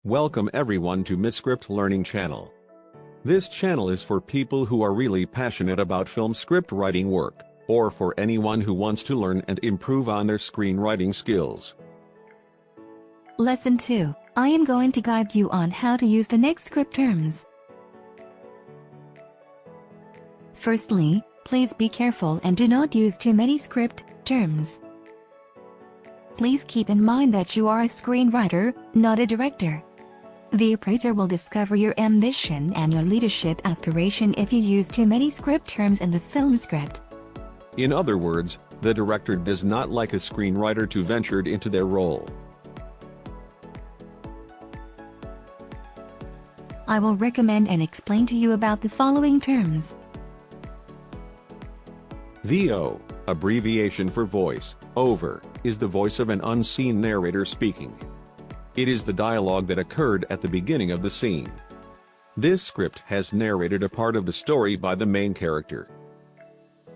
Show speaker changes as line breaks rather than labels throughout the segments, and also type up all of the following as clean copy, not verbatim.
Welcome everyone to MissScript Learning Channel. This channel is for people who are really passionate about film script writing work, or for anyone who wants to learn and improve on their screenwriting skills.
Lesson 2. I am going to guide you on how to use the next script terms. Firstly, please be careful and do not use too many script terms. Please keep in mind that you are a screenwriter, not a director. The appraiser will discover your ambition and your leadership aspiration if you use too many script terms in the film script.
In other words, the director does not like a screenwriter to venture into their role.
I will recommend and explain to you about the following terms.
VO, abbreviation for voice over, is the voice of an unseen narrator speaking. It is the dialogue that occurred at the beginning of the scene. This script has narrated a part of the story by the main character.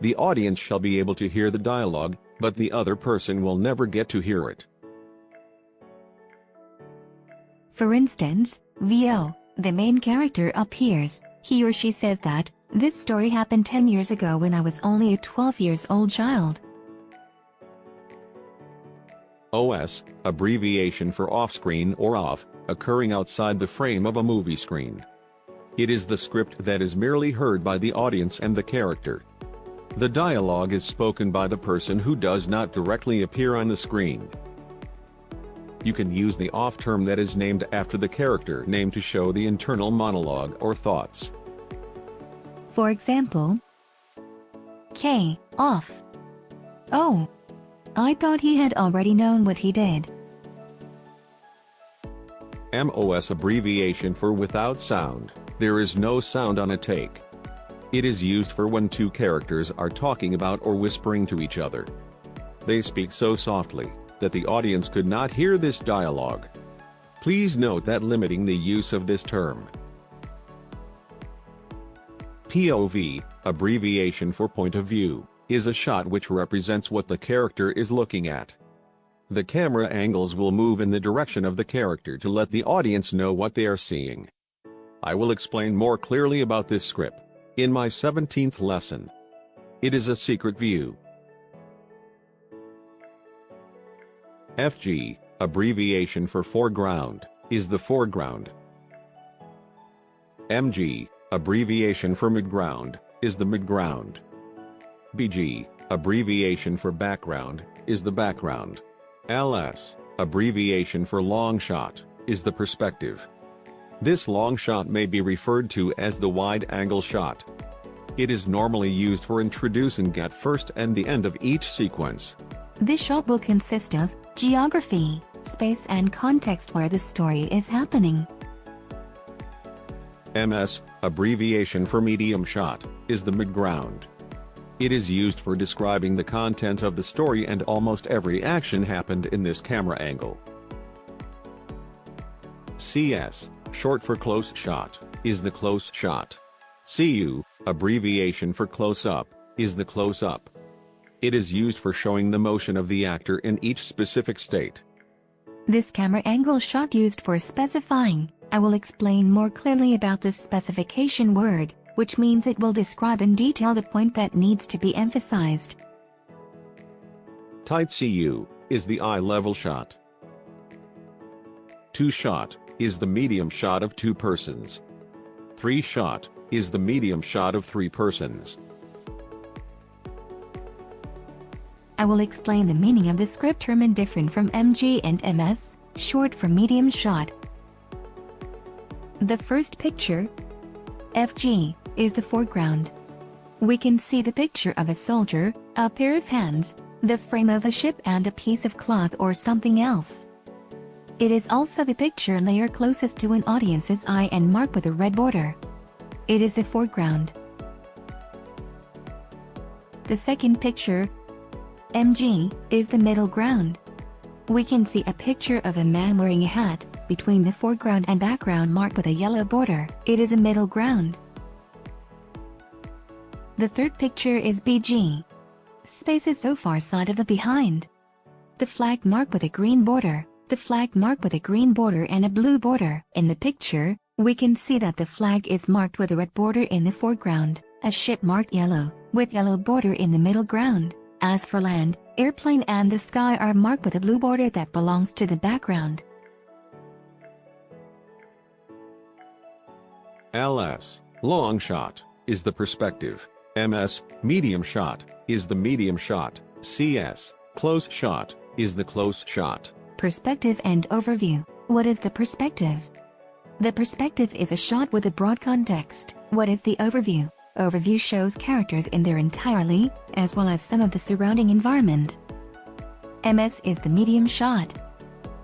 The audience shall be able to hear the dialogue, but the other person will never get to hear it.
For instance, VO, the main character appears. He or she says that, "This story happened 10 years ago when I was only a 12 years old child."
OS, abbreviation for off-screen or off, occurring outside the frame of a movie screen. It is the script that is merely heard by the audience and the character. The dialogue is spoken by the person who does not directly appear on the screen. You can use the off term that is named after the character name to show the internal monologue or thoughts.
For example, K, off. "Oh, I thought he had already known what he did."
MOS, abbreviation for without sound. There is no sound on a take. It is used for when two characters are talking about or whispering to each other. They speak so softly that the audience could not hear this dialogue. Please note that limiting the use of this term. POV, abbreviation for point of view, is a shot which represents what the character is looking at. The camera angles will move in the direction of the character to let the audience know what they are seeing. I will explain more clearly about this script in my 17th lesson. It is a secret view. FG, abbreviation for foreground, is the foreground. MG, abbreviation for midground, is the midground. BG, abbreviation for background, is the background. LS, abbreviation for long shot, is the perspective. This long shot may be referred to as the wide-angle shot. It is normally used for introducing at first and the end of each sequence.
This shot will consist of geography, space and context where the story is happening.
MS, abbreviation for medium shot, is the midground. It is used for describing the content of the story, and almost every action happened in this camera angle. CS, short for close shot, is the close shot. CU, abbreviation for close-up, is the close-up. It is used for showing the motion of the actor in each specific state.
This camera angle shot used for specifying. I will explain more clearly about this specification word, which means it will describe in detail the point that needs to be emphasized.
Tight CU is the eye-level shot. Two shot is the medium shot of two persons. Three shot is the medium shot of three persons.
I will explain the meaning of the script term in different from MG and MS, short for medium shot. The first picture, FG, is the foreground. We can see the picture of a soldier, a pair of hands, the frame of a ship and a piece of cloth or something else. It is also the picture layer closest to an audience's eye and marked with a red border. It is the foreground. The second picture, MG, is the middle ground. We can see a picture of a man wearing a hat, between the foreground and background marked with a yellow border. It is a middle ground. The third picture is BG. Space is so far side of the behind. The flag marked with a green border the flag marked with a green border and a blue border. In the picture, we can see that the flag is marked with a red border in the foreground, a ship marked yellow, with yellow border in the middle ground. As for land, airplane and the sky are marked with a blue border that belongs to the background.
LS, long shot, is the perspective. MS, medium shot, is the medium shot. CS, close shot, is the close shot.
Perspective and overview. What is the perspective? The perspective is a shot with a broad context. What is the overview? Overview shows characters in their entirety, as well as some of the surrounding environment. MS is the medium shot.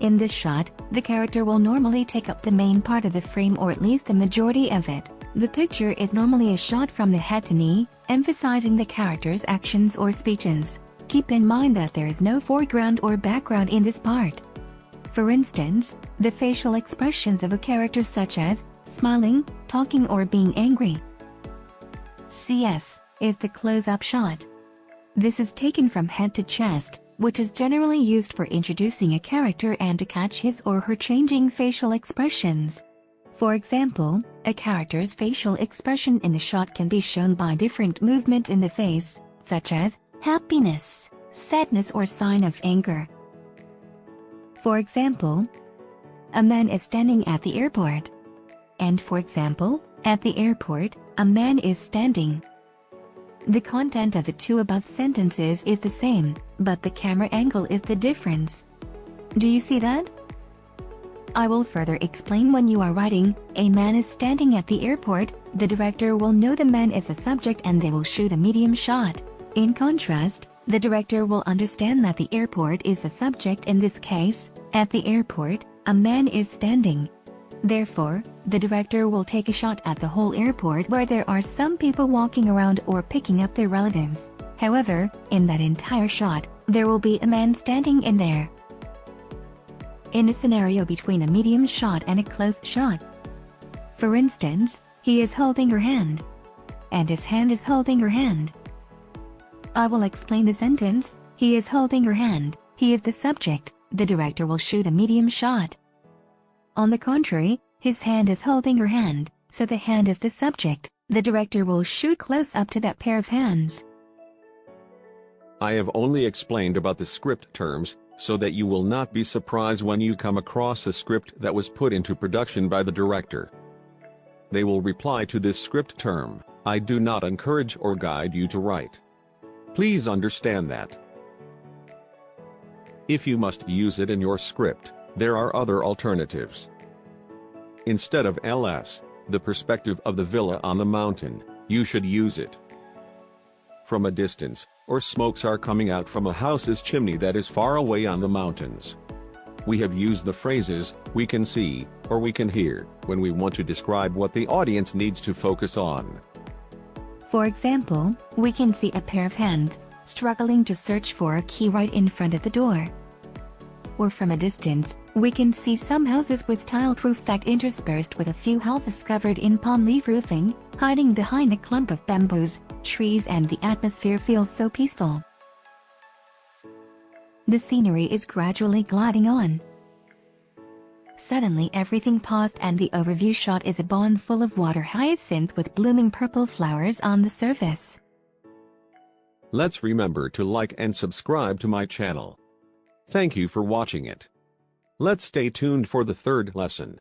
In this shot, the character will normally take up the main part of the frame, or at least the majority of it. The picture is normally a shot from the head to knee, emphasizing the character's actions or speeches. Keep in mind that there is no foreground or background in this part. For instance, the facial expressions of a character such as smiling, talking, or being angry. CS is the close-up shot. This is taken from head to chest, which is generally used for introducing a character and to catch his or her changing facial expressions. For example, a character's facial expression in the shot can be shown by different movements in the face, such as happiness, sadness, or sign of anger. For example, a man is standing at the airport. And for example, at the airport, a man is standing. The content of the two above sentences is the same, but the camera angle is the difference. Do you see that? I will further explain. When you are writing, "A man is standing at the airport," the director will know the man is the subject and they will shoot a medium shot. In contrast, the director will understand that the airport is the subject. In this case, at the airport, a man is standing. Therefore, the director will take a shot at the whole airport where there are some people walking around or picking up their relatives. However, in that entire shot, there will be a man standing in there. In a scenario between a medium shot and a close shot. For instance, he is holding her hand. And his hand is holding her hand. I will explain the sentence. He is holding her hand. He is the subject. The director will shoot a medium shot. On the contrary, his hand is holding her hand, so the hand is the subject. The director will shoot close up to that pair of hands.
I have only explained about the script terms, so that you will not be surprised when you come across a script that was put into production by the director. They will reply to this script term. I do not encourage or guide you to write. Please understand that. If you must use it in your script, there are other alternatives. Instead of LS, the perspective of the villa on the mountain, you should use it from a distance, or smokes are coming out from a house's chimney that is far away on the mountains. We have used the phrases, "we can see," or "we can hear," when we want to describe what the audience needs to focus on.
For example, we can see a pair of hands struggling to search for a key right in front of the door. Or from a distance, we can see some houses with tiled roofs that interspersed with a few houses covered in palm leaf roofing, hiding behind a clump of bamboos, trees, and the atmosphere feels so peaceful. The scenery is gradually gliding on. Suddenly everything paused and the overview shot is a pond full of water hyacinth with blooming purple flowers on the surface.
Let's remember to like and subscribe to my channel. Thank you for watching it. Let's stay tuned for the third lesson.